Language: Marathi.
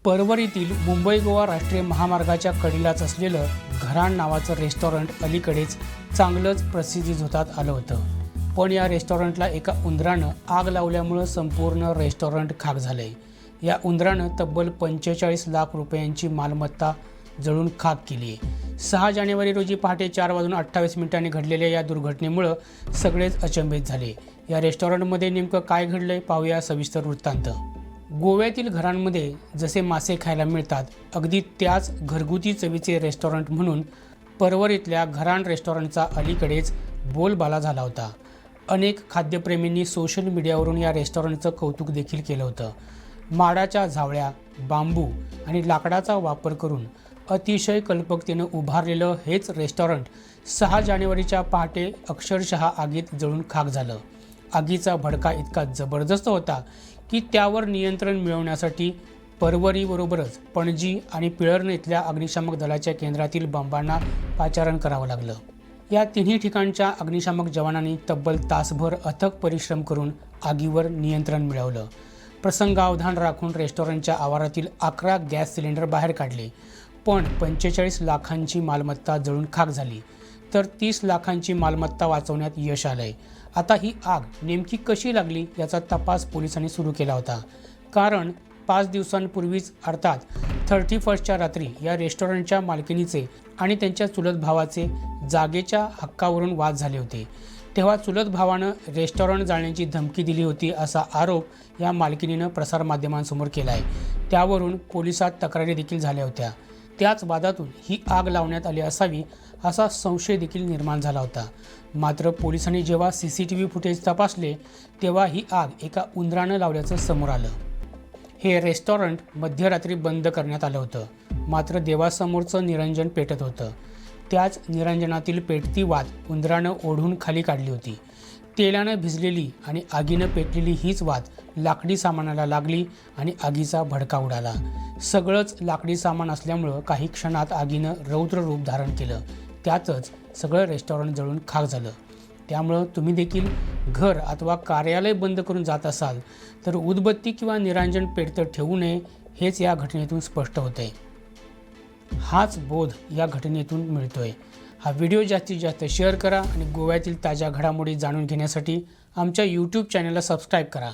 परवरीतील मुंबई गोवा राष्ट्रीय महामार्गाच्या कडेलाच असलेलं घराण नावाचं रेस्टॉरंट अलीकडेच चांगलंच प्रसिद्धी झोतात आलं होतं. पण या रेस्टॉरंटला एका उंदरानं आग लावल्यामुळं संपूर्ण रेस्टॉरंट खाक झालंय. या उंदरानं तब्बल 45 लाख रुपयांची मालमत्ता जळून खाक केली आहे. 6 जानेवारी रोजी पहाटे 4:28 घडलेल्या या दुर्घटनेमुळं सगळेच अचंबित झाले. या रेस्टॉरंटमध्ये नेमकं काय घडलंय पाहूया सविस्तर वृत्तांत. गोव्यातील घरांमध्ये जसे मासे खायला मिळतात अगदी त्याच घरगुती चवीचे रेस्टॉरंट म्हणून परवरीतल्या घराण रेस्टॉरंटचा अलीकडेच बोलबाला झाला होता. अनेक खाद्यप्रेमींनी सोशल मीडियावरून या रेस्टॉरंटचं कौतुक देखील केलं होतं. माडाच्या झावळ्या, बांबू आणि लाकडाचा वापर करून अतिशय कल्पकतेनं उभारलेलं हेच रेस्टॉरंट 6 जानेवारीच्या पहाटे अक्षरशः आगीत जळून खाक झालं. आगीचा भडका इतका जबरदस्त होता की त्यावर नियंत्रण मिळवण्यासाठी परवरीबरोबरच पणजी आणि पिळर्न इथल्या अग्निशामक दलाच्या केंद्रातील बंबांना पाचारण करावं लागलं. या तिन्ही ठिकाणच्या अग्निशामक जवानांनी तब्बल तासभर अथक परिश्रम करून आगीवर नियंत्रण मिळवलं. प्रसंगावधान राखून रेस्टॉरंटच्या आवारातील 11 गॅस सिलेंडर बाहेर काढले. पण 45 लाखांची मालमत्ता जळून खाक झाली, तर 30 लाखांची मालमत्ता वाचवण्यात यश आलंय. आता ही आग नेमकी कशी लागली याचा तपास पोलिसांनी सुरू केला होता. कारण 5 दिवसांपूर्वीच अर्थात 31च्या रात्री या रेस्टॉरंटच्या मालकिनीचे आणि त्यांच्या चुलत भावाचे जागेच्या हक्कावरून वाद झाले होते. तेव्हा चुलत भावानं रेस्टॉरंट जाळण्याची धमकी दिली होती असा आरोप या मालकिनीनं प्रसारमाध्यमांसमोर केला आहे. त्यावरून पोलिसात तक्रारी देखील झाल्या होत्या. त्याच वादातून ही आग लावण्यात आली असावी असा संशय देखील निर्माण झाला होता. मात्र पोलिसांनी जेव्हा CCTV फुटेज तपासले तेव्हा ही आग एका उंदरानं लावल्याचं समोर आलं. हे रेस्टॉरंट मध्यरात्री बंद करण्यात आलं होतं. मात्र देवासमोरचं निरंजन पेटत होतं. त्याच निरंजनातील पेटती वात उंदरानं ओढून खाली काढली होती. तेलानं भिजलेली आणि आगीनं पेटलेली हीच वात लाकडी सामानाला लागली आणि आगीचा भडका उडाला. सगळंच लाकडी सामान असल्यामुळं काही क्षणात आगीनं रौद्र रूप धारण केलं. त्यातच सगळं रेस्टॉरंट जळून खाक झालं. त्यामुळं तुम्ही देखील घर अथवा कार्यालय बंद करून जात असाल तर उदबत्ती किंवा निरांजन पेटतं ठेवू नये हेच या घटनेतून स्पष्ट होतंय. हाच बोध या घटनेतून मिळतोय. हा व्हिडिओ जास्तीत जास्त शेअर करा आणि गोव्यातील ताज्या घडामोडी जाणून घेण्यासाठी आमच्या YouTube चॅनलला सबस्क्राईब करा.